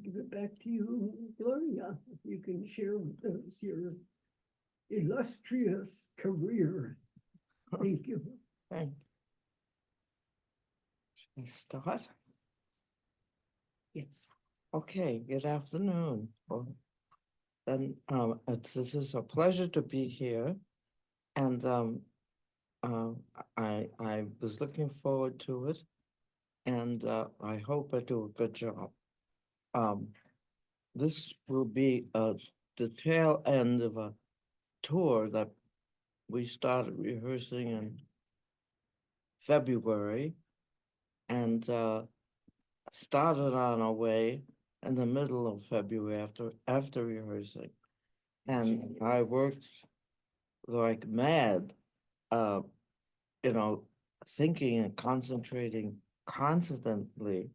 give it back to you, Gloria. If you can share with us your illustrious career. Thank you. Thank you. Should I start? Yes. Okay, good afternoon. Well, then, this is a pleasure to be here, and uh, I was looking forward to it, and I hope I do a good job. Um, this will be the tail end of a tour that we started rehearsing in February, and started on our way in the middle of February after rehearsing, and I worked like mad, uh, thinking and concentrating constantly,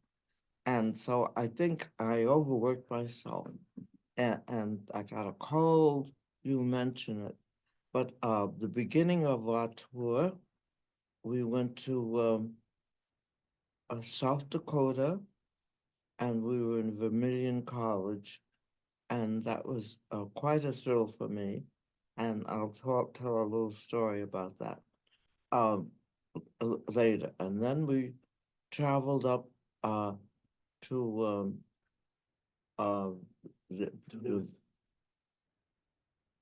and so I think I overworked myself, and I got a cold. You mentioned it, but the beginning of our tour, we went to South Dakota, and we were in Vermilion College, and that was quite a thrill for me. And I'll tell a little story about that um, later. And then we traveled up to uh, the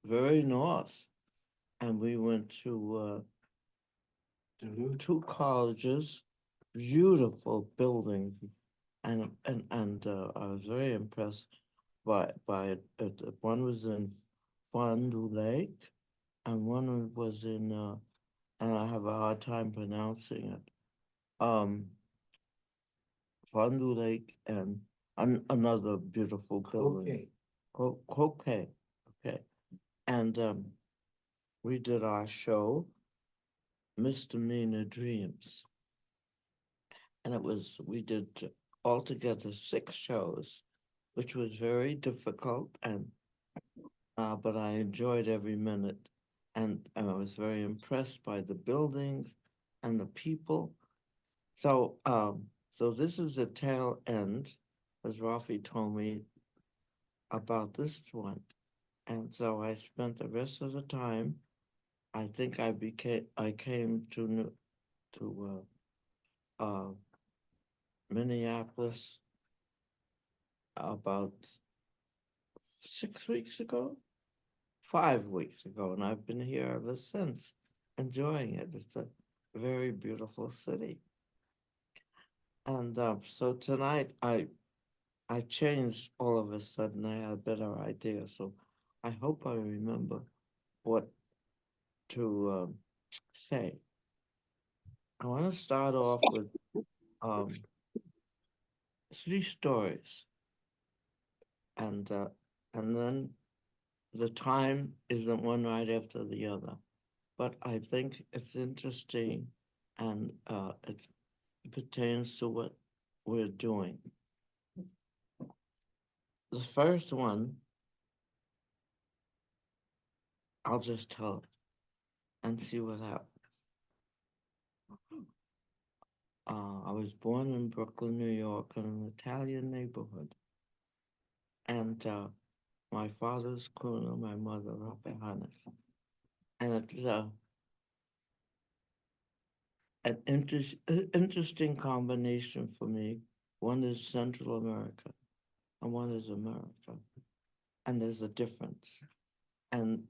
very north, and we went to two colleges, beautiful buildings, and I was very impressed by it. One was in Fond du Lake, and one was in and I have a hard time pronouncing it. Fond du Lake and another beautiful building. Okay, okay. And we did our show, Misdemeanor Dreams. And we did altogether 6 shows, which was very difficult, and but I enjoyed every minute. And I was very impressed by the buildings and the people. So this is the tail end, as Rafi told me about this one. And so I spent the rest of the time. I think I came to Minneapolis about 6 weeks ago, 5 weeks ago, and I've been here ever since, enjoying it. It's a very beautiful city. And so tonight I changed all of a sudden. I had a better idea, so I hope I remember what to say. I want to start off with um, 3 stories, and then the time isn't one right after the other, but I think it's interesting, and it pertains to what we're doing. The first one, I'll just tell it and see what happens. I was born in Brooklyn, New York, in an Italian neighborhood, and my father's Kuna, my mother Rappahannock, and it's an interesting combination for me. One is Central America, and one is America, and there's a difference. And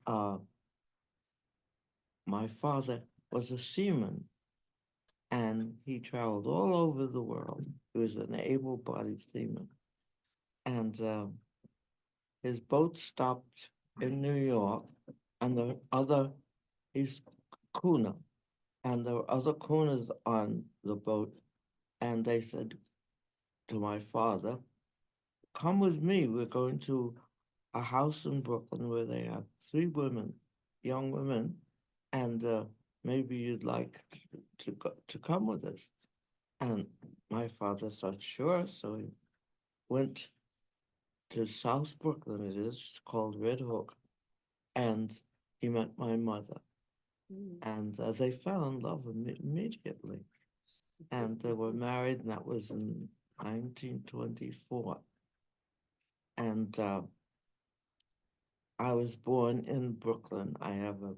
my father was a seaman, and he traveled all over the world. He was an able-bodied seaman, and his boat stopped in New York, and he's Kuna, and there were other Kunas on the boat, and they said to my father, "Come with me. We're going to a house in Brooklyn where they have 3 women, young women, and maybe you'd like to come with us." And my father said, "Sure." So he went to South Brooklyn. It is called Red Hook, and he met my mother, and they fell in love immediately, and they were married, and that was in 1924. And I was born in Brooklyn. I have a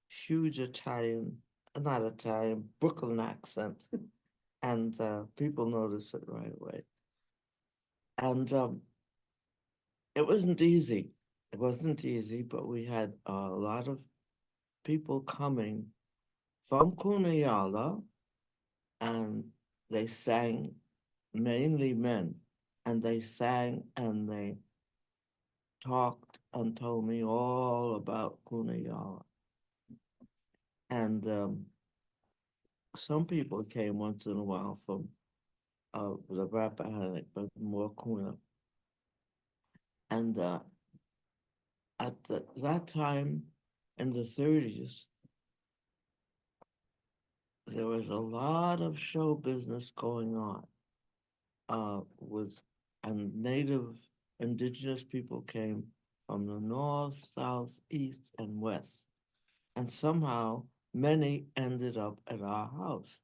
huge not Italian, Brooklyn accent, and people notice it right away. And it wasn't easy. It wasn't easy, but we had a lot of people coming from Kuna, and they sang, mainly men, and they sang and they talked and told me all about Kuna. And some people came once in a while from the Rappahannock, but more Kuna. And at that time in the 30s, there was a lot of show business going on with, and native indigenous people came from the north, south, east, and west. And somehow many ended up at our house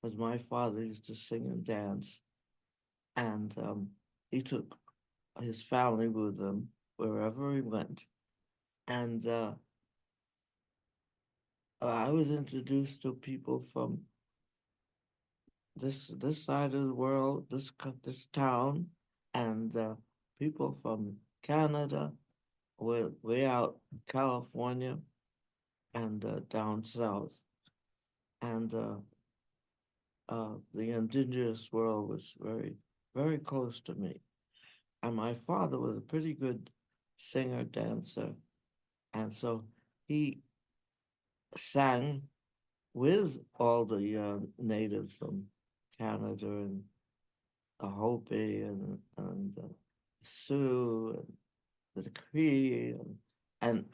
because my father used to sing and dance, and he took his family with him wherever he went. And I was introduced to people from this side of the world, this town, and people from Canada, way out California, and down south, and the indigenous world was very close to me. And my father was a pretty good singer dancer, and so he sang with all the natives from Canada and the Hopi and Sioux and the Cree and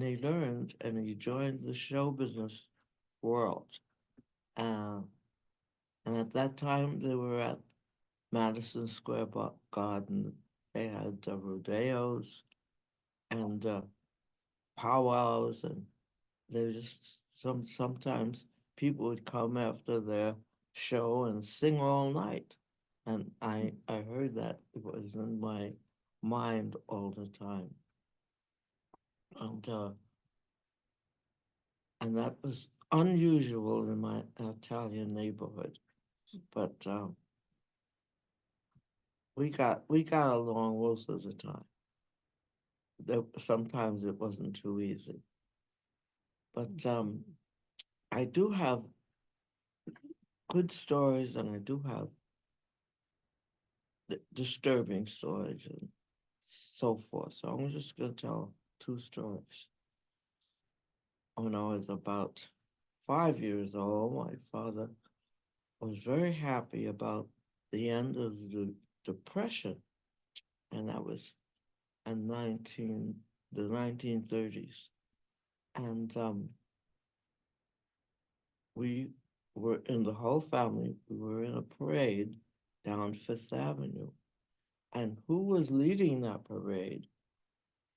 he learned and he joined the show business world. Uh, and at that time they were at Madison Square Garden. They had rodeos and powwows, and they were just sometimes people would come after their show and sing all night. And I heard that it was in my mind all the time. And and that was unusual in my Italian neighborhood. But we got along most of the time. Sometimes it wasn't too easy. But I do have good stories, and I do have disturbing stories and so forth. So I'm just going to tell two stories. When I was about 5 years old, my father was very happy about the end of the Depression, and that was in the 1930s. And we were in the whole family, we were in a parade down Fifth Avenue. And who was leading that parade?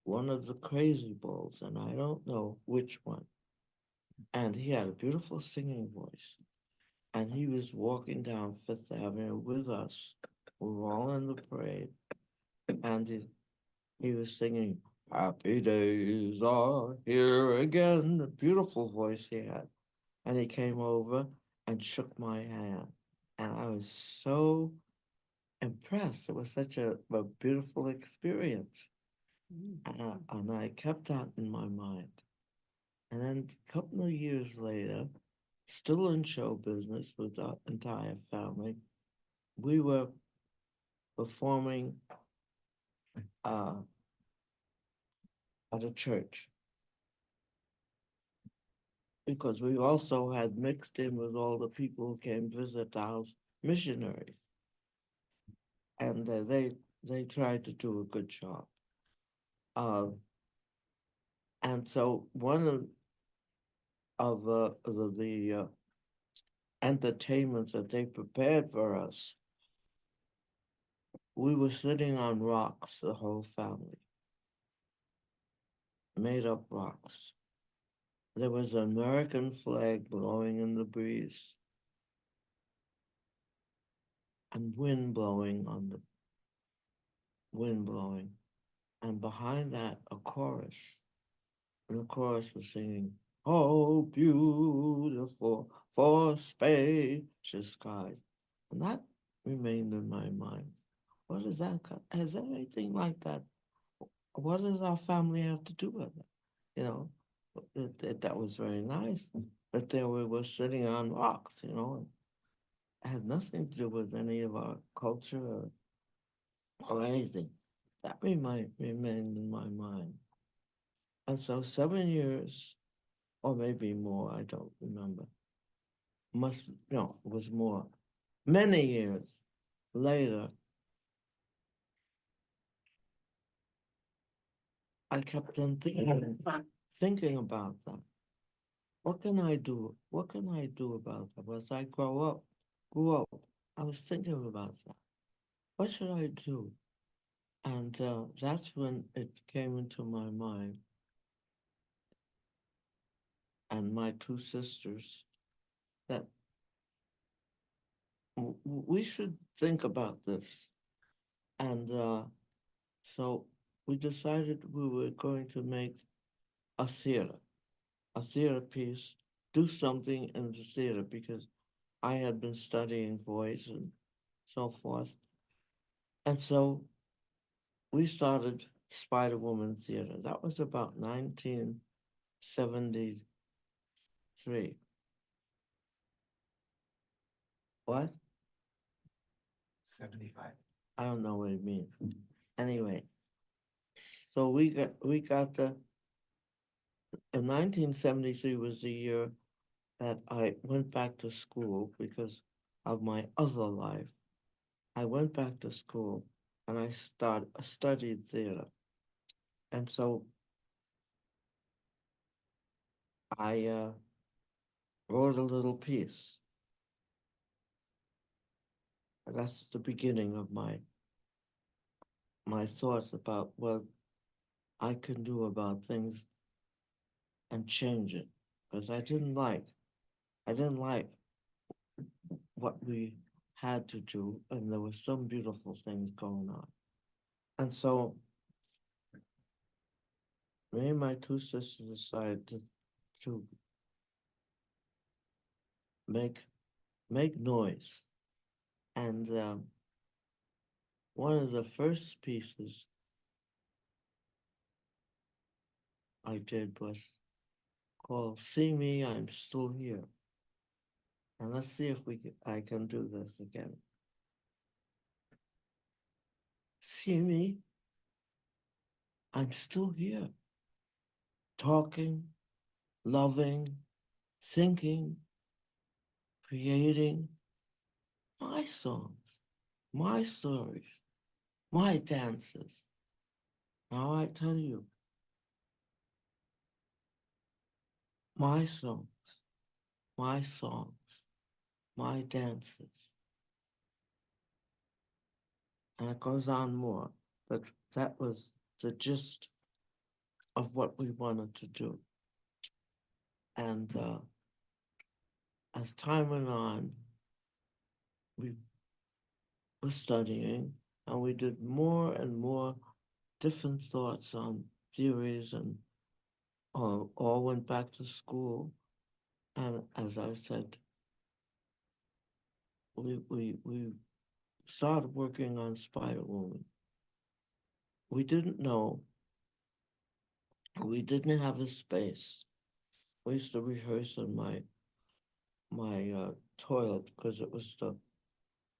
One of the crazy bulls, and I don't know which one. And he had a beautiful singing voice. And he was walking down Fifth Avenue with us. We were all in the parade. And he was singing, "Happy days are here again." A beautiful voice he had. And he came over and shook my hand. And I was so impressed. It was such a beautiful experience. And I kept that in my mind. And then a couple of years later, still in show business with our entire family, we were performing uh, at a church because we also had mixed in with all the people who came visit the house, missionaries, and they tried to do a good job. Uh, and so one of the entertainments that they prepared for us, we were sitting on rocks, the whole family, made up rocks. There was an American flag blowing in the breeze and wind blowing on wind blowing, and behind that a chorus, and the chorus was singing, "Oh, beautiful for spacious skies," and that remained in my mind. What is that? Has anything like that? What does our family have to do with it? You know, that was very nice. But there we were sitting on rocks. It had nothing to do with any of our culture or anything. That remained in my mind. And so 7 years, or maybe more, I don't remember. No, it was more. Many years later, I kept on thinking about that. What can I do? What can I do about that? As I grew up, I was thinking about that. What should I do? And that's when it came into my mind. And my two sisters, that we should think about this. And so we decided we were going to make a theater piece, do something in the theater, because I had been studying voice and so forth. And so we started Spiderwoman Theater. That was about 1973. What? 75. I don't know what it means. Anyway, so we got in 1973 was the year that I went back to school because of my other life. I went back to school and I studied theater. And so I wrote a little piece. And that's the beginning of my thoughts about what I can do about things and change it. Because I didn't like what we had to do, and there were some beautiful things going on. And so me and my two sisters decided to make noise. And one of the first pieces I did was called "See Me, I'm Still Here." And let's see if I can do this again. See me, I'm still here, talking, loving, thinking, creating my songs, my stories, my dances. Now I tell you, my songs, my dances. And it goes on more, but that was the gist of what we wanted to do. And as time went on, we were studying and we did more and more different thoughts on theories, and all went back to school. And as I said, we started working on Spider-Woman. We didn't know, we didn't have a space. We used to rehearse in my toilet because it was the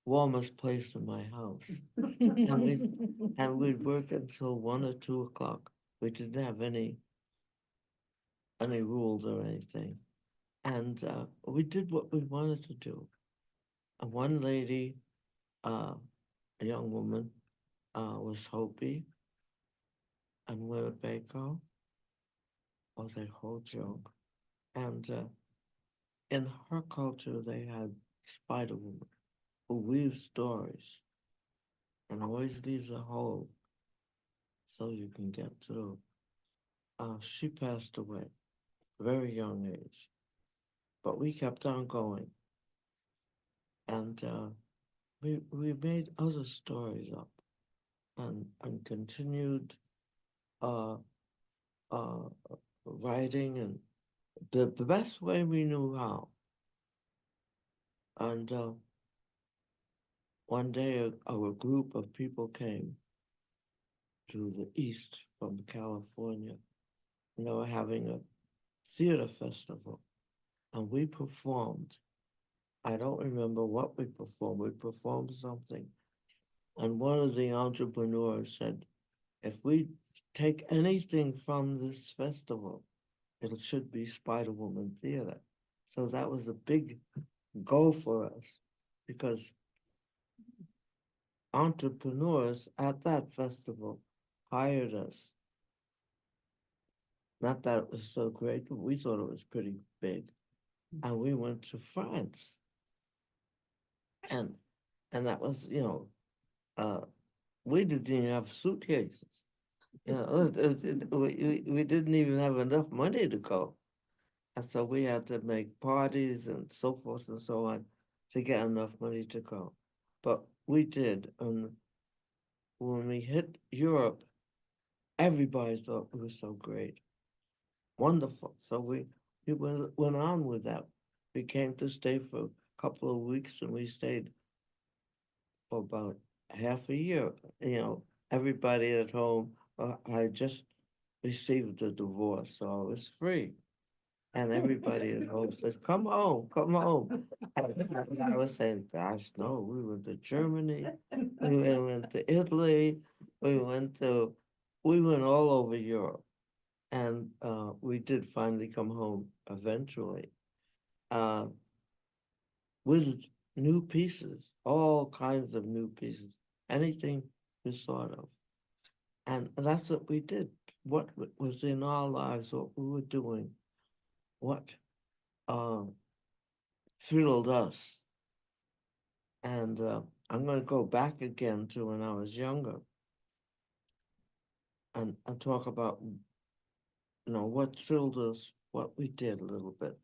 warmest place in my house. And we'd work until 1 or 2 o'clock. We didn't have any rules or anything. And we did what we wanted to do. And one lady, a young woman, was Hopi and Winnebago, or the whole joke. And in her culture, they had Spider Woman who weaves stories and always leaves a hole so you can get through. She passed away, very young age, but we kept on going. And we made other stories up. and continued uh, uh, writing and the best way we knew how. And one day, our group of people came to the east from California, and they were having a theater festival, and we performed. I don't remember what we performed. We performed something, and one of the entrepreneurs said, "If we take anything from this festival, it should be Spiderwoman Theater." So that was a big goal for us because entrepreneurs at that festival hired us. Not that it was so great, but we thought it was pretty big. And we went to France. And that was, uh, we didn't even have suitcases. We didn't even have enough money to go. And so we had to make parties and so forth and so on to get enough money to go. But we did. And when we hit Europe, everybody thought it was so great. Wonderful. So we went on with that. We came to stay for a couple of weeks and we stayed for about half a year. Everybody at home, I just received a divorce, so I was free. And everybody at home says, "Come home, come home." And I was saying, "Gosh, no, we went to Germany, we went to Italy, we went all over Europe. And we did finally come home eventually uh, with new pieces, all kinds of new pieces, anything we thought of. And that's what we did. What was in our lives, what we were doing, what uh, thrilled us. And I'm going to go back again to when I was younger and talk about, what thrilled us, what we did a little bit.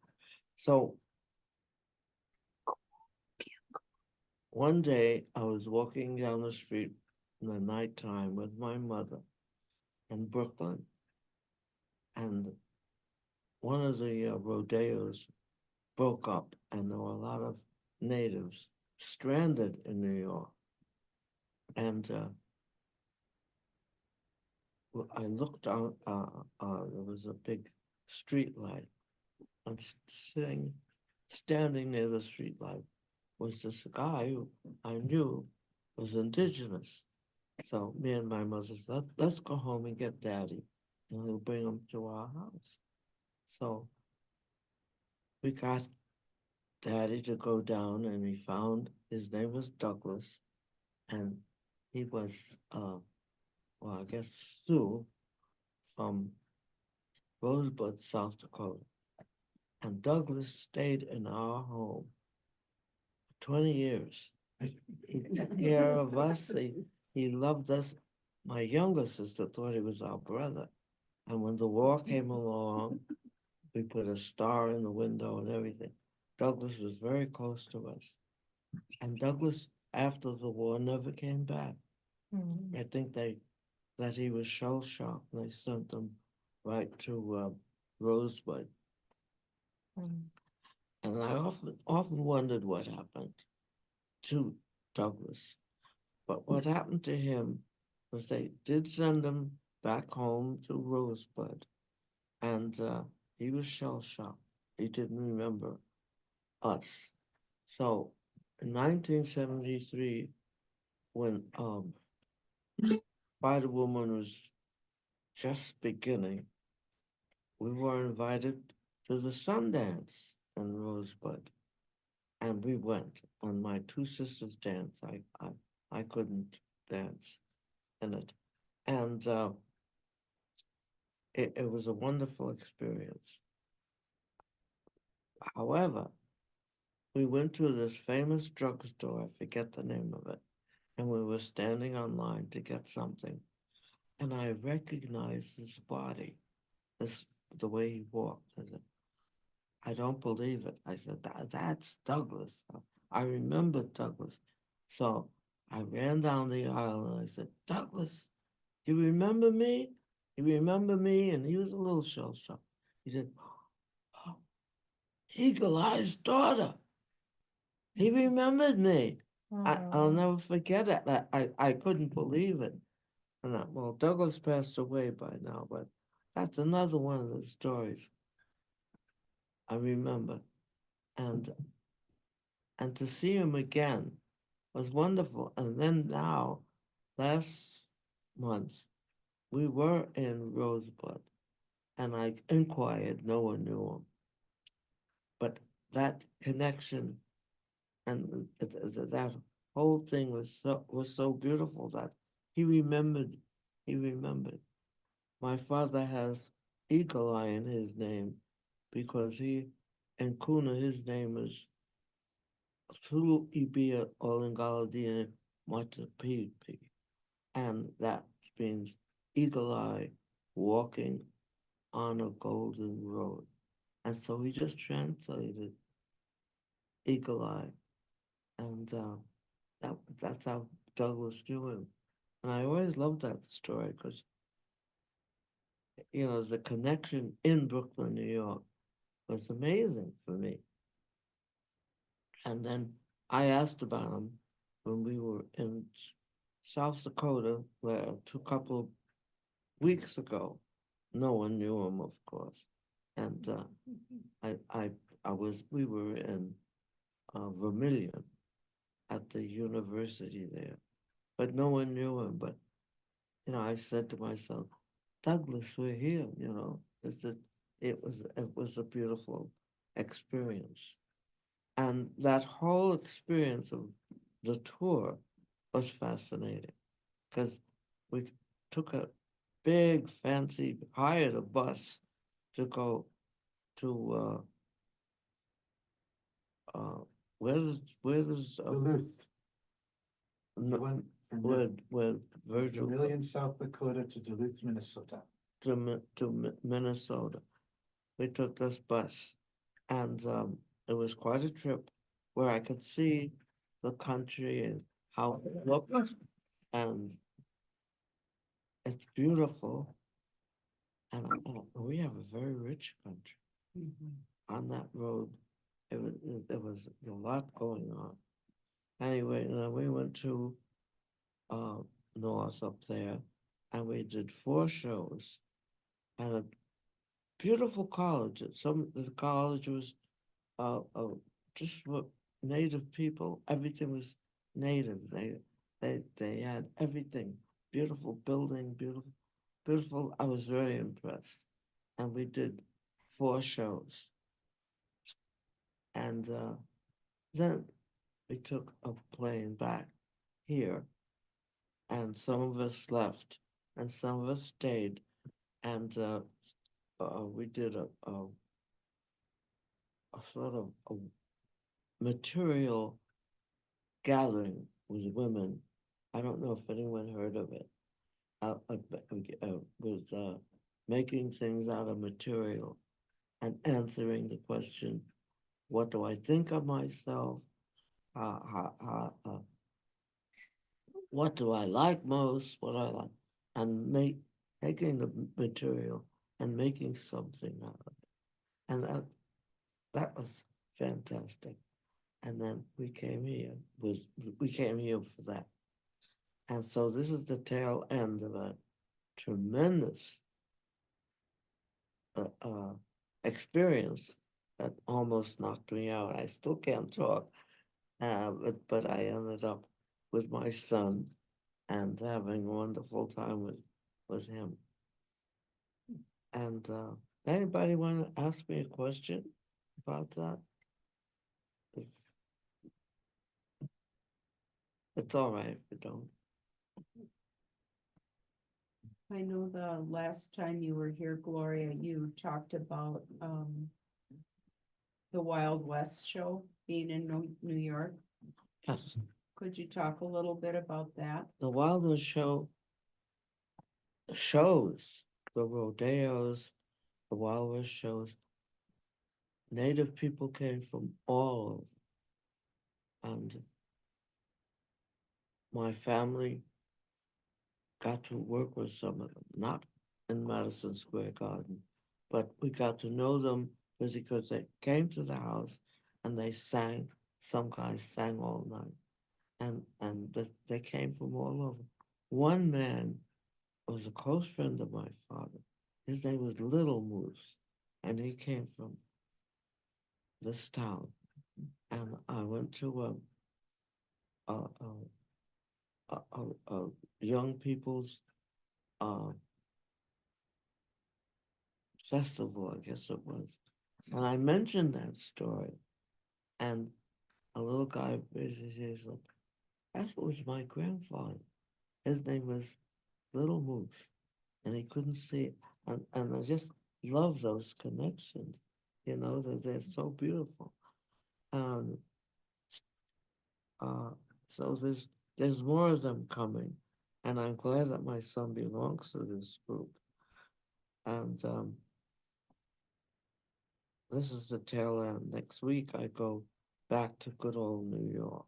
So one day I was walking down the street in the nighttime with my mother in Brooklyn, and one of the rodeos broke up, and there were a lot of natives stranded in New York. And I looked out, there was a big street light, and standing near the street light was this guy who I knew was indigenous. So me and my mother said, let's go home and get daddy, and he'll bring him to our house. So we got daddy to go down, and we found his name was Douglas, and he was, well, I guess Sioux from Rosebud, South Dakota. And Douglas stayed in our home 20 years. He took care of us. He loved us. My younger sister thought he was our brother. And when the war came along, we put a star in the window and everything. Douglas was very close to us. And Douglas, after the war, never came back. I think that he was shell shocked. They sent him right to Rosebud. And I often wondered what happened to Douglas. But what happened to him was they did send him back home to Rosebud, and he was shell shocked. He didn't remember us. So in 1973, when Spider Woman was just beginning, we were invited to the Sundance in Rosebud, and we went. And my two sisters danced. I couldn't dance in it, and it was a wonderful experience. However, we went to this famous drugstore, I forget the name of it, and we were standing online to get something. And I recognized his body, the way he walked. I said, I don't believe it. I said, that's Douglas. I remember Douglas. So I ran down the aisle and I said, Douglas, you remember me? You remember me? And he was a little shell shocked. He said, oh, Eagle Eye's daughter. He remembered me. I'll never forget it. I couldn't believe it. And well, Douglas passed away by now, but that's another one of the stories I remember. And to see him again was wonderful. And then now, last month, we were in Rosebud, and I inquired, no one knew him. But that connection and that whole thing was so beautiful that he remembered. He remembered. My father has Eagle Eye in his name because in Kuna, his name is Sulu Ibia Olingaladina Matapipi. And that means eagle eye walking on a golden road. And so he just translated eagle eye. And that's how Douglas knew him. And I always loved that story because, the connection in Brooklyn, New York was amazing for me. And then I asked about him when we were in South Dakota, where a couple of weeks ago. No one knew him, of course. And we were in Vermilion at the university there, but no one knew him. But, I said to myself, Douglas, we're here, it was a beautiful experience. And that whole experience of the tour was fascinating because we took a big, fancy, hired a bus to go to where's Duluth. You no, went from where Virgil Vermilion, South Dakota to Duluth, Minnesota. to Minnesota. We took this bus, and it was quite a trip where I could see the country and how it looked, and it's beautiful. And we have a very rich country. On that road, there was a lot going on. Anyway, and then we went to north up there, and we did 4 shows, and a beautiful college. Some the college was just native people. Everything was native. They had everything. Beautiful building, beautiful. I was very impressed, and we did 4 shows, and then we took a plane back here, and some of us left, and some of us stayed, and we did a sort of a material gathering with women. I don't know if anyone heard of it. With making things out of material and answering the question, what do I think of myself? What do I like most? What I like, and taking the material and making something out of it, and that was fantastic. And then we came here for that, and so this is the tail end of a tremendous experience that almost knocked me out. I still can't talk, but I ended up with my son and having a wonderful time with him. And anybody want to ask me a question about that? It's all right if you don't. I know the last time you were here, Gloria, you talked about the Wild West show being in New York. Yes, Could you talk a little bit about that? the Wild West show shows the rodeos, the Wild West shows. Native people came from all over, and my family got to work with some of them, not in Madison Square Garden, but we got to know them because they came to the house and they sang. Some guys sang all night, and they came from all over. One man was a close friend of my father. His name was Little Moose, and he came from this town. And I went to a, a young people's festival, I guess it was. And I mentioned that story, and a little guy basically says, "Look, that was my grandfather. His name was Little Moose, and he couldn't see it." And I just love those connections, they're so beautiful. Um, uh, so there's more of them coming, and I'm glad that my son belongs to this group. And this is the tail end. Next week I go back to good old New York.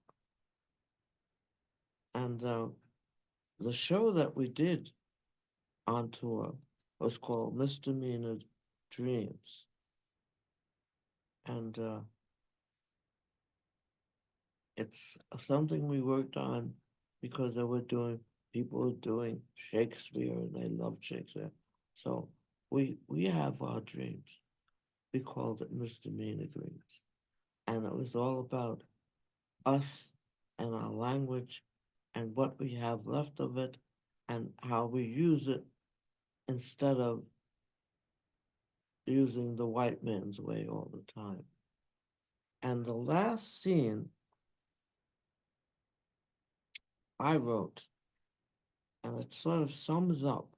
And the show that we did on tour was called Misdemeanor Dreams. And it's something we worked on because people were doing Shakespeare and they loved Shakespeare. So we have our dreams. We called it Misdemeanor Dreams. And it was all about us and our language and what we have left of it and how we use it instead of using the white man's way all the time. And the last scene I wrote, and it sort of sums up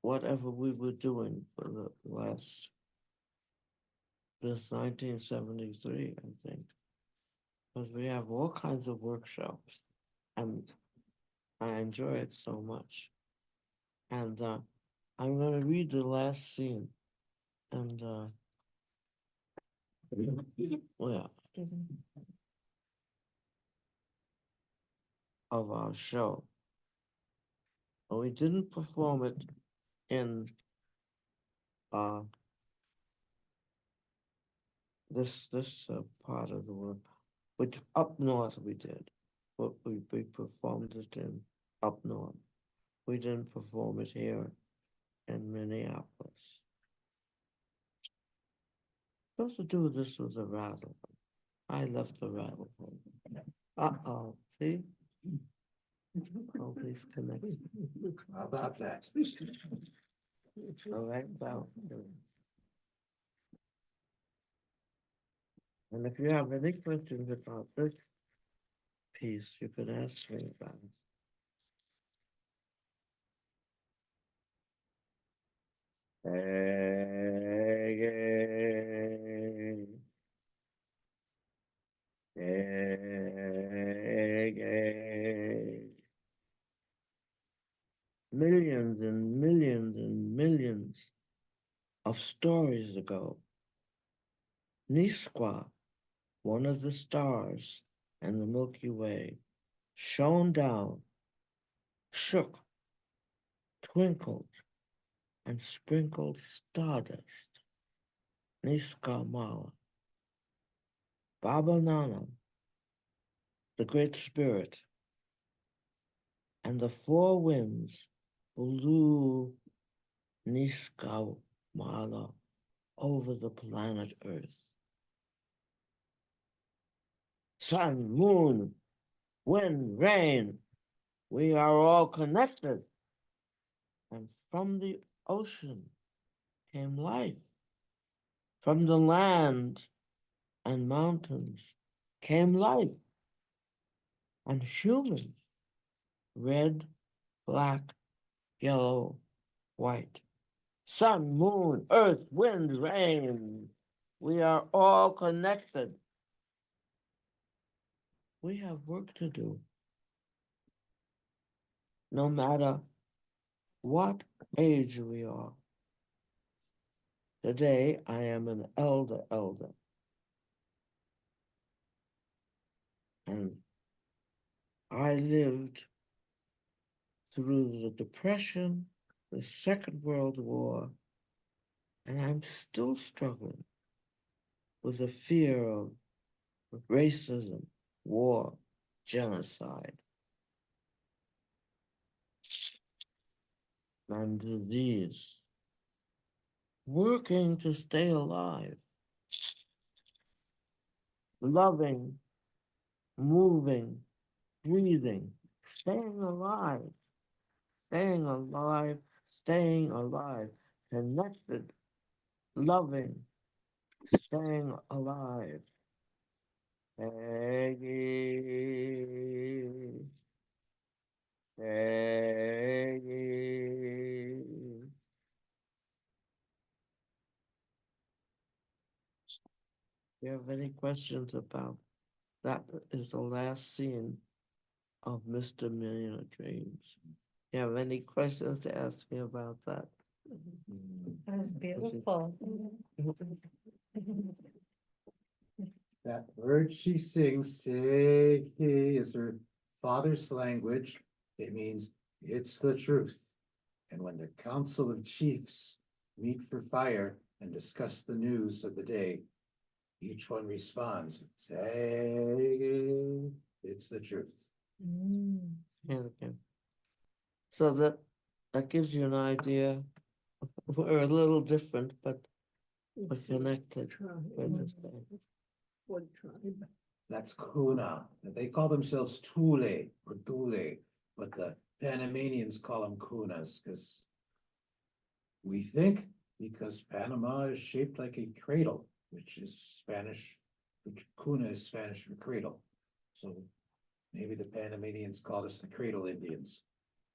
whatever we were doing for the last, this 1973, I think, because we have all kinds of workshops, and I enjoy it so much. And I'm going to read the last scene, and well, of our show. But we didn't perform it in this part of the world, which up north we did, but we performed it in up north. We didn't perform it here in Minneapolis. Supposed to do this with a rattle. I left the rattle. Uh-oh, see? All these connections. How about that? So that's out. And if you have any questions about this piece, you could ask me about it. Hey, hey, hey, hey. Millions and millions and millions of stories ago, Nisqua, one of the stars in the Milky Way, shone down, shook, twinkled, and sprinkled stardust. Niska Mala. Baba Nana, the Great Spirit, and the four winds blew Niska Mala over the planet Earth. Sun, moon, wind, rain, we are all connected. And from the ocean came life. From the land and mountains came life. And humans, red, black, yellow, white. Sun, moon, earth, wind, rain. We are all connected. We have work to do. No matter what age we are. Today, I am an elder. And I lived through the Depression, the Second World War, and I'm still struggling with the fear of racism, war, genocide, and disease. Working to stay alive, loving, moving, breathing, staying alive, staying alive, staying alive, connected, loving, staying alive. Peggy, Peggy. Do you have any questions about that? Is the last scene of Mr. Million of Dreams. You have any questions to ask me about that? That was beautiful. That word she sings, say, is her father's language. It means it's the truth. And when the Council of Chiefs meet for fire and discuss the news of the day, each one responds, say, it's the truth. Yeah, okay. So that gives you an idea. We're a little different, but we're connected with this thing. One tribe. That's Kuna. They call themselves Thule or Thule, but the Panamanians call them Kunas because we think because Panama is shaped like a cradle, which is Spanish, which Kuna is Spanish for cradle. So maybe the Panamanians called us the Cradle Indians.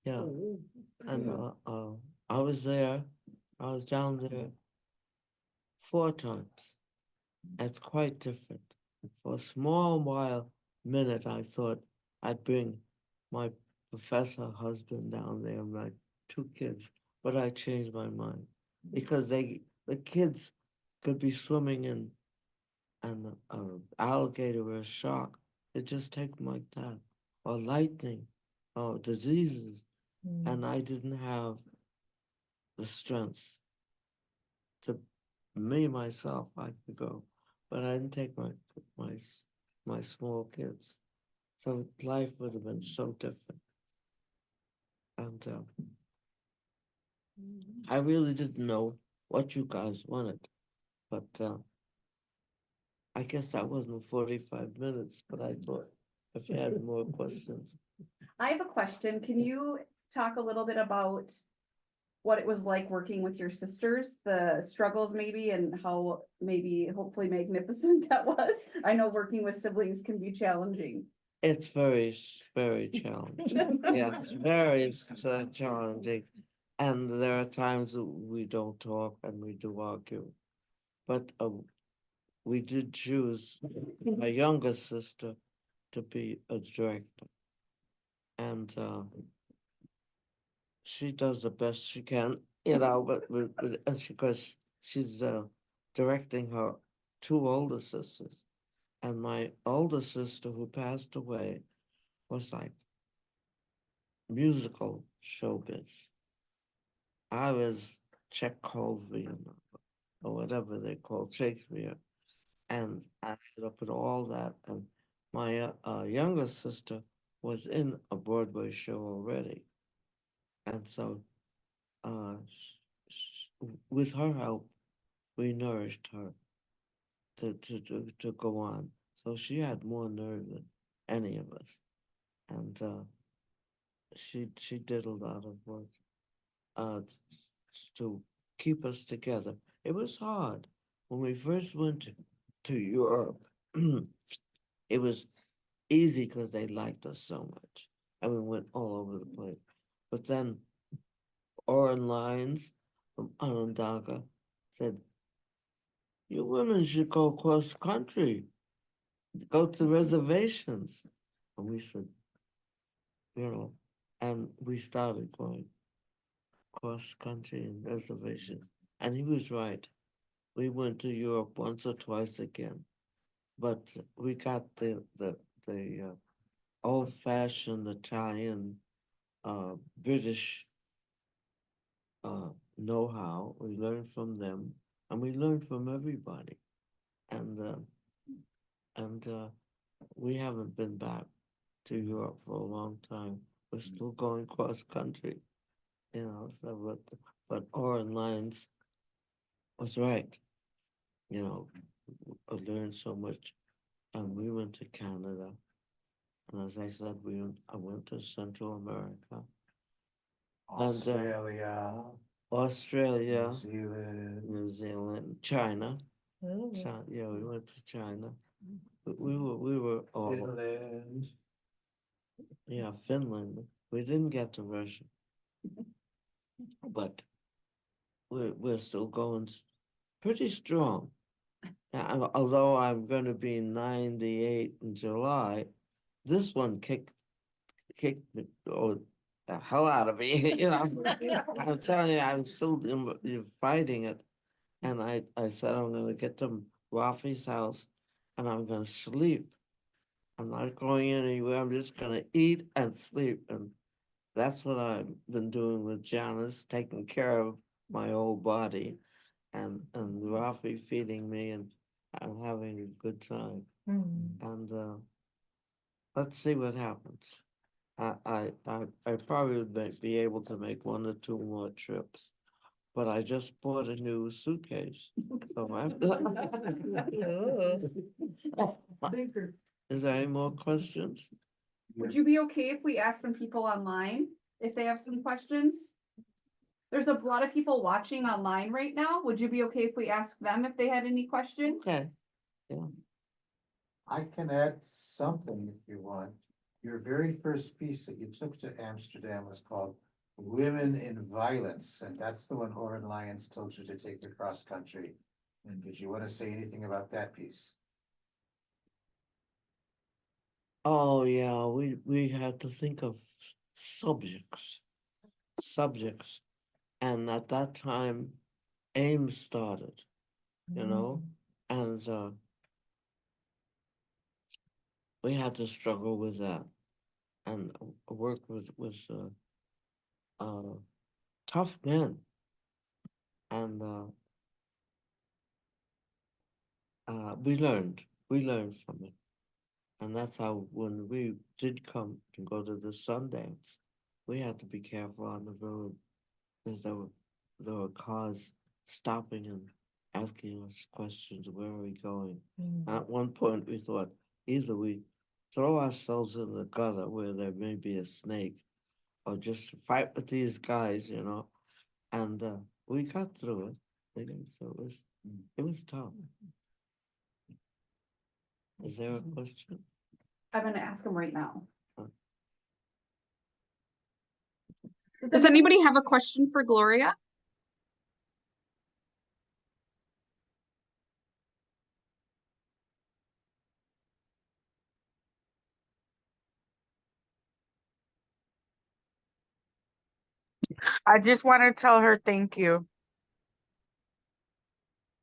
Yeah, Oh, and I was there. I was down there 4 times. It's quite different. For a small minute, I thought I'd bring my professor husband down there, my 2 kids, but I changed my mind because the kids could be swimming in an alligator or a shark. It just take them like that, or lightning, or diseases, and I didn't have the strength to myself. I could go, but I didn't take my small kids. So life would have been so different. And I really didn't know what you guys wanted, but I guess that wasn't 45 minutes, but I thought if you had more questions. I have a question. Can you talk a little bit about what it was like working with your sisters, the struggles maybe, and how maybe hopefully magnificent that was? I know working with siblings can be challenging. It's very challenging. Yes, very challenging. And there are times that we don't talk and we do argue. But we did choose my younger sister to be a director. And she does the best she can, but and because she's directing her 2 older sisters. And my older sister who passed away was like musical showbiz. I was Chekhovian or whatever they call Shakespeare, and I ended up with all that. And my younger sister was in a Broadway show already, and so with her help, we nourished her to go on. So she had more nerve than any of us, and she did a lot of work to keep us together. It was hard when we first went to Europe. It was easy because they liked us so much, and we went all over the place. But then Oren Lyons from Onondaga said, "You women should go cross country, go to reservations." And we said, and we started going cross country and reservations. And he was right. We went to Europe once or twice again, but we got the the old-fashioned Italian, British know-how. We learn from them, and we learn from everybody. And we haven't been back to Europe for a long time. We're still going cross country, you know. So, but Oren Lyons was right. You know, I learned so much, and we went to Canada, and as I said, I went to Central America, Australia, Australia, New Zealand. New Zealand, China. Ooh. Yeah, we went to China. But we were all, Finland. yeah, Finland. We didn't get to Russia, but we're still going pretty strong. Although I'm going to be 98 in July, this one kicked me, oh, the hell out of me. You know, I'm telling you, I'm still fighting it. And I said I'm going to get to Rafi's house, and I'm going to sleep. I'm not going anywhere. I'm just going to eat and sleep. And that's what I've been doing with Janice, taking care of my old body, and Rafi feeding me, and I'm having a good time. Mm. And let's see what happens. I probably would be able to make 1 or 2 more trips, but I just bought a new suitcase. So Bigger. is there any more questions? Would you be okay if we ask some people online if they have some questions? There's a lot of people watching online right now. Would you be okay if we ask them if they had any questions? Okay. I can add something if you want. Your very first piece that you took to Amsterdam was called Women in Violence, and that's the one Oren Lyons told you to take across country. And did you want to say anything about that piece? Oh yeah, we had to think of subjects, and at that time, AIM started, you know, and we had to struggle with that, and work with tough men, and we learned from it, and that's how when we did come to go to the Sundance, we had to be careful on the road, because there were cars stopping and asking us questions, where are we going? Mm. At one point, we thought either we throw ourselves in the gutter where there may be a snake, or just fight with these guys, you know. And we got through it. So it was tough. Is there a question? I'm gonna ask them right now. Huh. Does anybody have a question for Gloria? I just want to tell her thank you.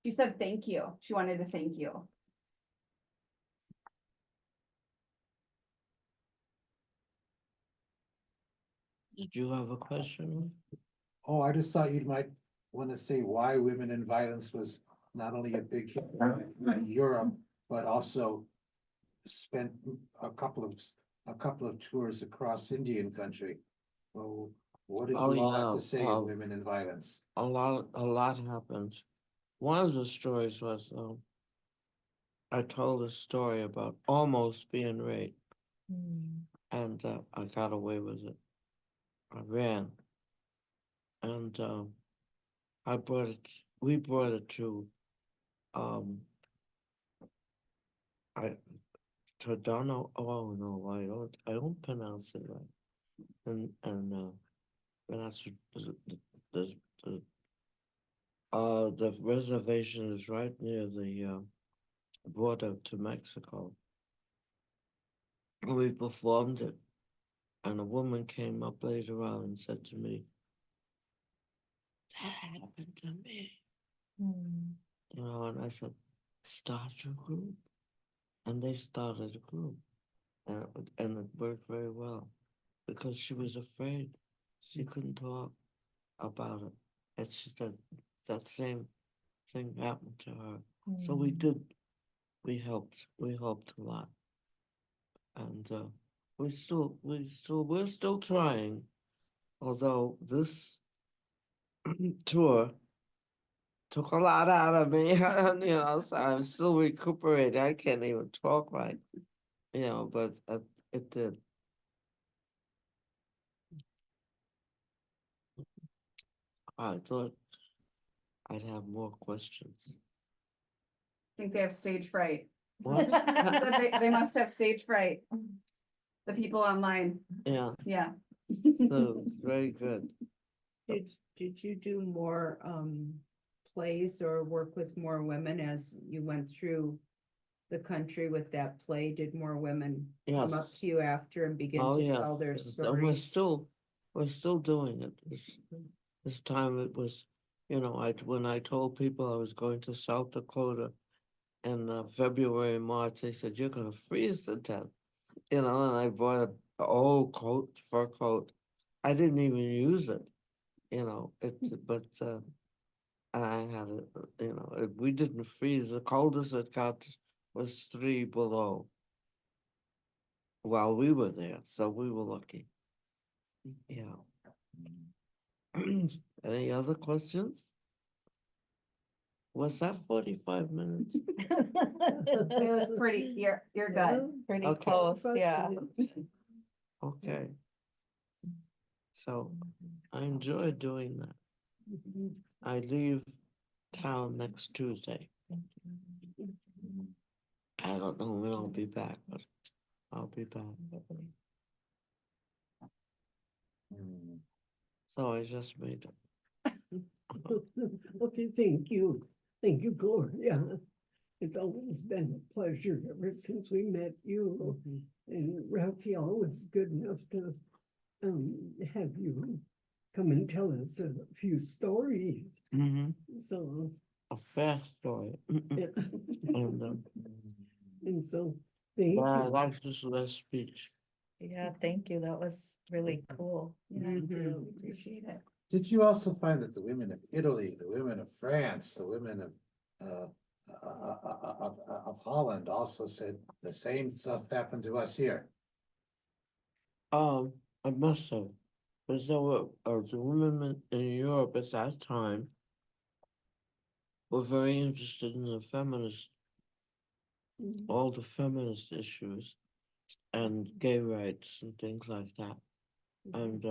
She said thank you. She wanted to thank you. Did you have a question? Oh, I just thought you might want to say why Women in Violence was not only a big hit in Europe, but also spent a couple of tours across Indian country. Well, what did Oh, you all have yeah, to say in Women in Violence? A lot happened. One of the stories was I told a story about almost being raped, Mm. and I got away with it. I ran, and we brought it to um I Tadano. Oh no, I don't pronounce it right. And that's the the reservation is right near the border to Mexico. We performed it, and a woman came up later on and said to me, "That happened to me." Mm. You know, and I said, "Start your group," and they started a group, and it worked very well because she was afraid. She couldn't talk about it. It's just that same thing happened to her. So we helped a lot. And we're still trying. Although this tour took a lot out of me, so I'm still recuperating. I can't even talk right, but it did. I thought I'd have more questions. Think they have stage fright. What? Said they must have stage fright. The people online, Yeah, yeah. so it's very good. Did you do more, plays or work with more women as you went through the country with that play? Did more women come up Yes. to you after and begin Oh, to yes, tell their yes, and we're stories? still doing it. This time it was, when I told people I was going to South Dakota in February, March, they said, "You're gonna freeze to death," and I bought a old coat, fur coat. I didn't even use it, but I had it, we didn't freeze. The coldest it got was 3 below while we were there, so we were lucky. Yeah. Any other questions? Was that 45 minutes? It was pretty, you're good. Pretty Okay. close, yeah. Okay. So I enjoy doing that. I leave town next Tuesday. I don't know when I'll be back, but I'll be back. Hmm. So I just made it. Okay, thank you. Thank you, Gloria. It's always been a pleasure ever since we met you. And Raphael was good enough to have you come and tell us a few stories. So, A fast story. yeah. And And so, thank I you. like this last speech. Yeah, thank you. That was really cool. Yeah, Mhm. appreciate it. Did you also find that the women of Italy, the women of France, the women of Holland also said the same stuff happened to us here? I must have, because there were the women in Europe at that time were very interested in the feminist, all the feminist issues and gay rights and things like that. And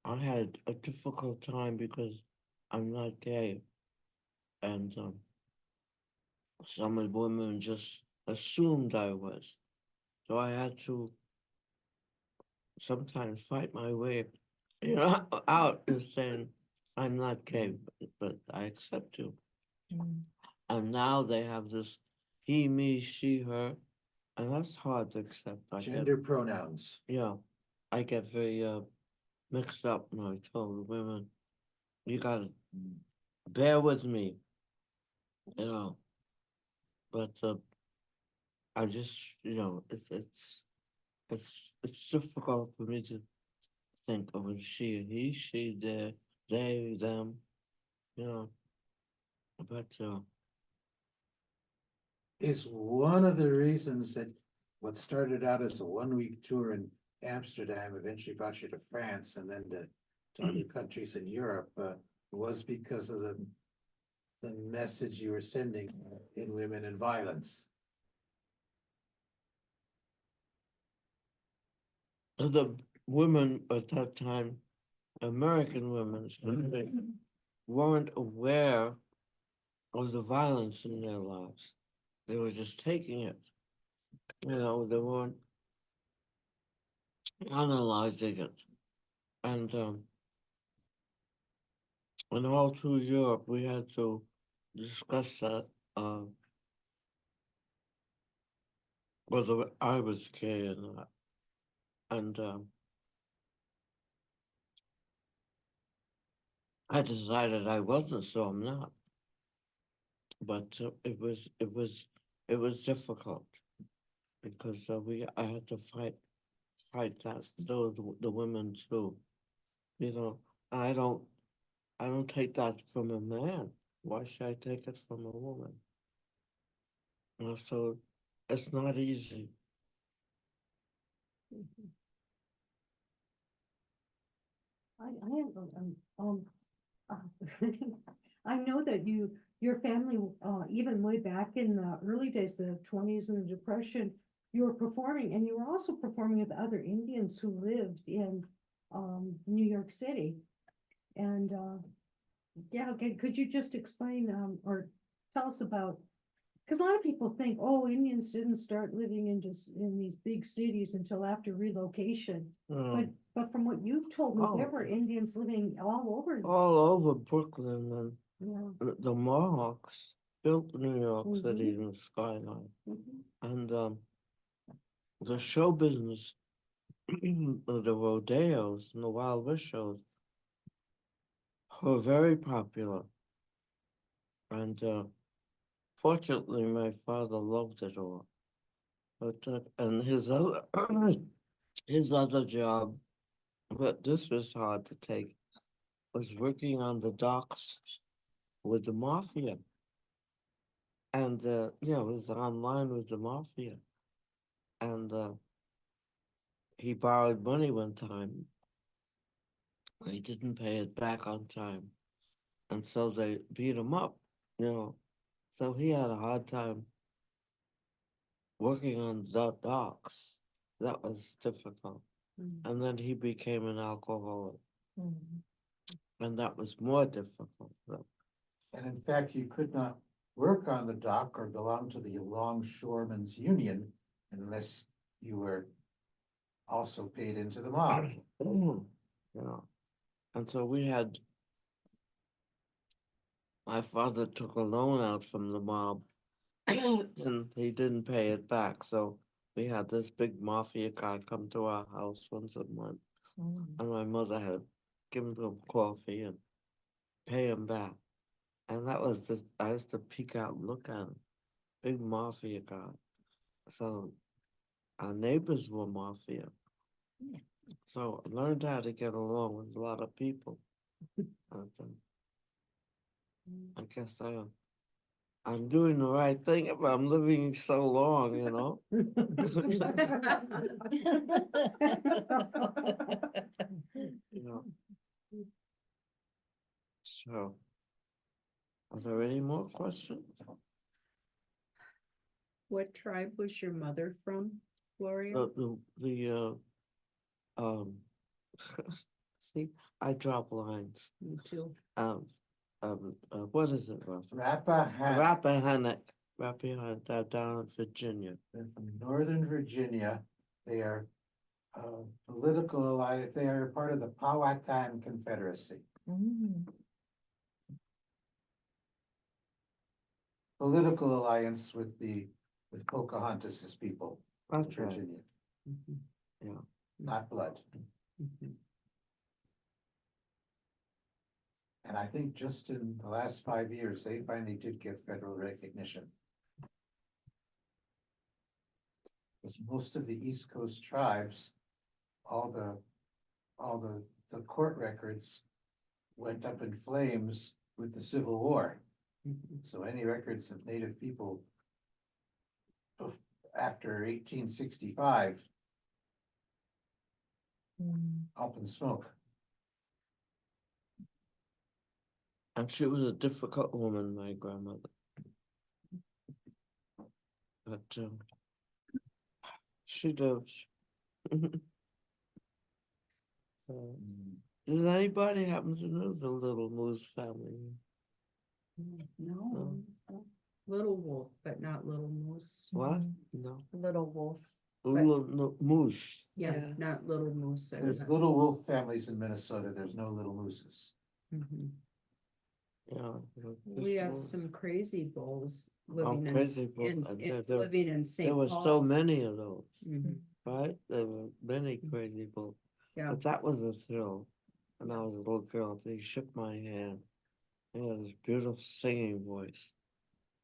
I had a difficult time because I'm not gay, and some of the women just assumed I was. So I had to sometimes fight my way, out and saying I'm not gay, but I accept you. Mm. And now they have this he, me, she, her, and that's hard to accept. Gender pronouns. Yeah, I get very mixed up when I tell the women, you gotta bear with me, you know. But I just, it's difficult for me to think of a she, he, she, they, them, you know. But Is one of the reasons that what started out as a 1-week tour in Amsterdam eventually brought you to France and then to other countries in Europe was because of the message you were sending in Women in Violence. the women at that time, American women, especially, weren't aware of the violence in their lives. They were just taking it. They weren't analyzing it. And all through Europe, we had to discuss that, whether I was gay or not. And I decided I wasn't, so I'm not. But it was difficult. because I had to fight the women too. You know, I don't I don't take that from a man. Why should I take it from a woman? So it's not easy. I have, I know that your family, even way back in the early days, the twenties and the Depression, you were performing, and you were also performing with other Indians who lived in, New York City. And, yeah, okay, could you just explain, or tell us about, because a lot of people think, oh, Indians didn't start living in these big cities until after relocation. But from what you've told me, there Oh. were Indians living all over. All over Brooklyn and Yeah. the Mohawks built New York Mhm. City in the skyline. Mhm. And the show business, the rodeos and the Wild West shows were very popular. And fortunately, my father loved it all. But and his other his other job, but this was hard to take, was working on the docks with the mafia. And yeah, it was online with the mafia. And he borrowed money one time. He didn't pay it back on time. And so they beat him up, you know. So he had a hard time working on the docks. That was difficult. And then he became an alcoholic. And that was more difficult. And in fact, you could not work on the dock or belong to the Longshoremen's Union unless you were also paid into the mob. Yeah. And so my father took a loan out from the mob and he didn't pay it back. So we had this big mafia guy come to our house once a month. And my mother had to give him coffee and pay him back. And that was just, I used to peek out and look at him. Big mafia guy. So our neighbors were mafia. So I learned how to get along with a lot of people. And, I guess I'm doing the right thing if I'm living so long, you know? You know. So, are there any more questions? What tribe was your mother from, Gloria? Um, see, I drop lines. Me too. What is it, Rappahannock, Rappahannock, down in Virginia. they're from Northern Virginia. They are political alliance, they are part of the Powhatan Confederacy. Political alliance with Pocahontas's people, in That's right. Virginia, Yeah. not blood. And I think just in the last 5 years, they finally did get federal recognition. Because most of the East Coast tribes, all the court records went up in flames with the Civil War. So any records of Native people after 1865 up in smoke. And she was a difficult woman, my grandmother. But she lived. So, does anybody happen to know the Little Moose family? No. Little Wolf, but not Little Moose. What? No. Little wolf. Moose. Yeah, Yeah. not Little Moose. There's little wolf families in Minnesota, there's no little mooses. Mhm. Yeah. We have some crazy bulls living crazy bulls. living in There St. were Paul. so many of those, Mhm. right? There were many crazy bulls. Yeah. But that was a thrill. When I was a little girl, they shook my hand. He had this beautiful singing voice.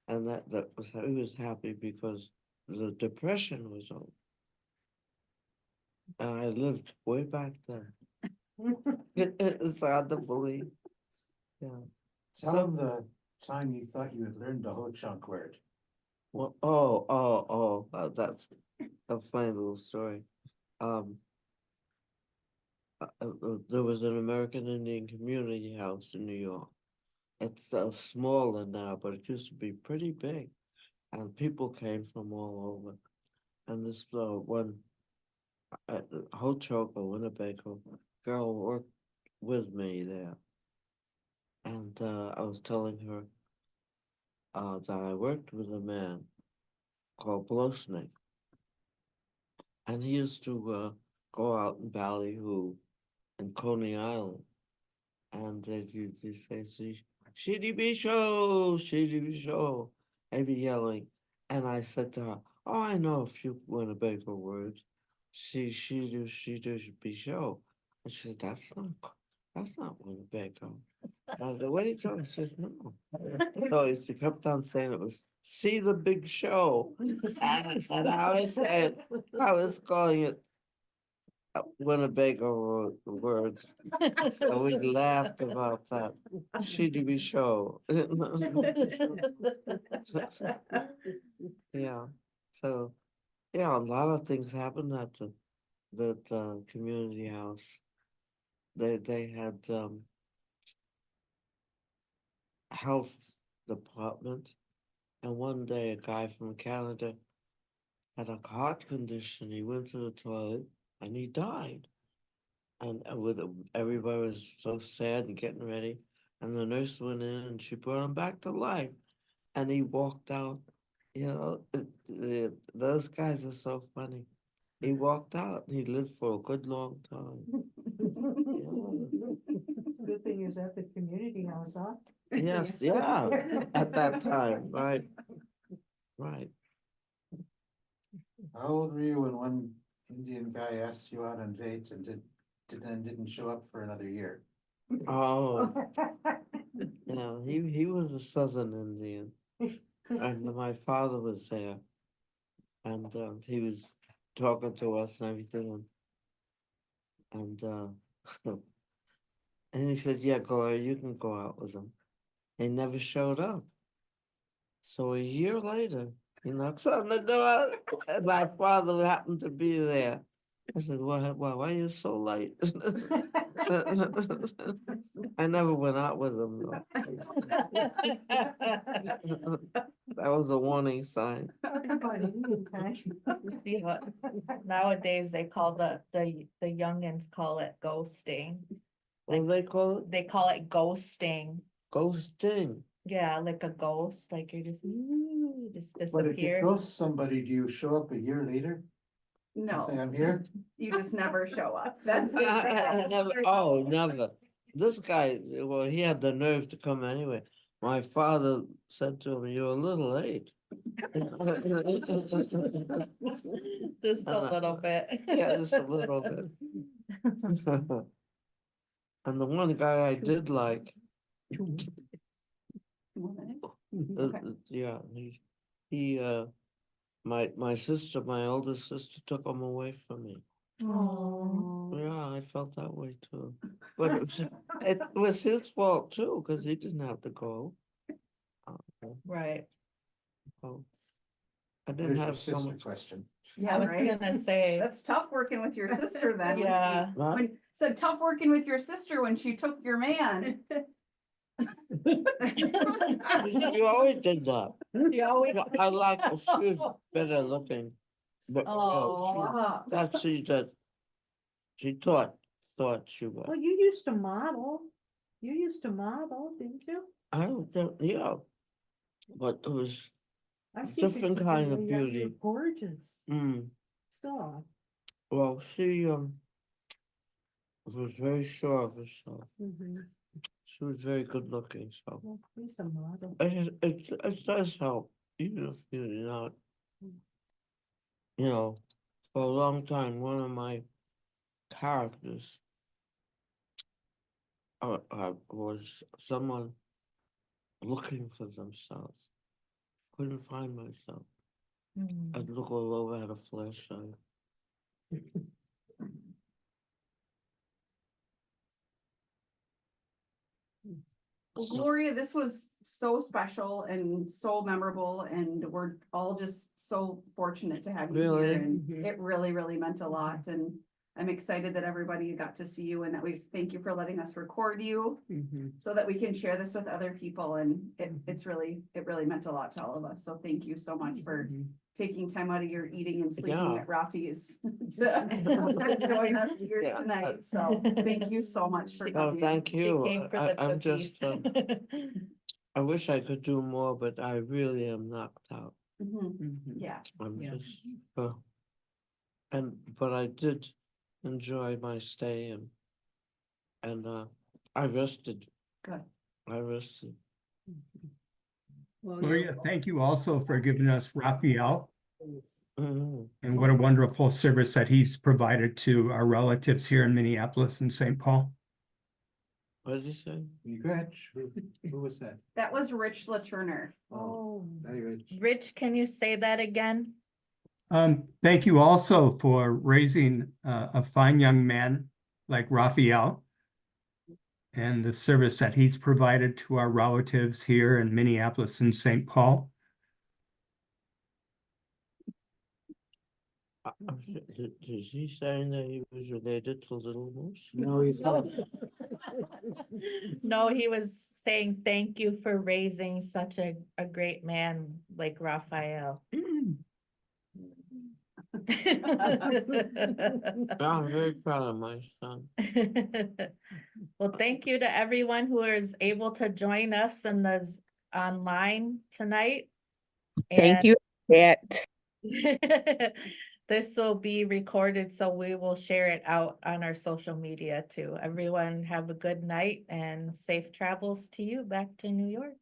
And that was, he was happy because the Depression was over. And I lived way back then. It's hard to believe. Yeah. Tell So- them the time you thought you had learned the Ho Chunk word. Well, that's a funny little story. There was an American Indian community house in New York. It's smaller now, but it used to be pretty big, and people came from all over. And this one Ho-Chunk or Winnebago girl worked with me there, and I was telling her that I worked with a man called Blowsnake, and he used to go out in Ballyhoo and Coney Island, and they say, "CDB show, CDB show," I'd be yelling, and I said to her, "Oh, I know a few Winnebago words. She do be show," and she said, That's not Winnebago." I said, "What are you talking?" She says, "No." So she kept on saying it was "See the Big Show," and I was calling it Winnebago words. So we laughed about that. She do be show. Yeah. So yeah, a lot of things happened at the community house. They had health department, and one day a guy from Canada had a heart condition. He went to the toilet and he died. And everybody was so sad and getting ready. And the nurse went in and she brought him back to life. And he walked out. You know, those guys are so funny. He walked out and he lived for a good long time. Good thing is at the community house, huh? Yes, yeah, at that time, right, right. How old were you when one Indian guy asked you out on dates and then didn't show up for another year? Oh, yeah, he was a Southern Indian, and my father was there, and he was talking to us and everything, and and he said, "Yeah, Gloria, you can go out with him." He never showed up. So a year later, he knocks on the door, and my father happened to be there. I said, why are you so late?" I never went out with him, though. That was a warning sign. Yeah. Nowadays, they call the youngins call it ghosting. What do they call it? They call it ghosting. Ghosting. Yeah, like a ghost, like you're just But if you disappear. ghost somebody, do you show up a year later and say, No, I'm here? you just never show up. That's. Never. This guy, well, he had the nerve to come anyway. My father said to him, "You're a little late." Just a little bit. Yeah, just a little bit. And the one guy I did like, Okay. yeah, my sister, my oldest sister took him away from me. Oh. Yeah, I felt that way too. But it was his fault too, because he didn't have to go. Right. Oh, I didn't There's your have sister someone. question. I Yeah, was right. gonna say, That's tough working with your sister then. yeah. Huh? When, said tough working with your sister when she took your man. You always did that. You always. I like her. She was better looking. But Oh. that she thought she was. Well, you used to model. You used to model, didn't you? I don't think, yeah. But it was I've seen different pictures kind of of you, you're beauty. gorgeous. Mm. Still. Well, she was very sure of herself. Mhm. She was very good looking, so Well, you used to model. it does help, even if you're not. You know, for a long time, one of my characters was someone looking for themselves. Couldn't find myself. Mm. I'd look all over, had a flashlight. Well, So- Gloria, this was so special and so memorable, and we're all just so fortunate to have you Really? here. And Mhm. it really, really meant a lot, and I'm excited that everybody got to see you and that we thank you for letting us record you Mhm. so that we can share this with other people, and it really meant a lot to all of us. So thank you so much for Mhm. taking time out of your eating and sleeping Yeah. at Rafi's to join us here Yeah. tonight. So thank you so much for She- Oh, coming. thank She you. came for I- the I'm just, cookies. I wish I could do more, but I really am knocked out. Mhm. Mhm. Yeah. I'm Yeah. just, but I did enjoy my stay and I rested. Good. I rested. Well, Gloria, thank you also for giving us Raphael Mhm. and what a wonderful service that he's provided to our relatives here in Minneapolis and St. Paul. What did you say? You go ahead. Who was that? That was Rich LaTurner. Oh, very good. Rich, can you say that again? Thank you also for raising a fine young man like Raphael and the service that he's provided to our relatives here in Minneapolis and St. Paul. Did he say that he was related to Little Moose? No, he's not. No, he was saying thank you for raising such a great man like Raphael. I'm very proud of my son. Well, thank you to everyone who is able to join us and is online tonight. Thank you, Kat. This will be recorded, so we will share it out on our social media too. Everyone have a good night and safe travels to you back to New York.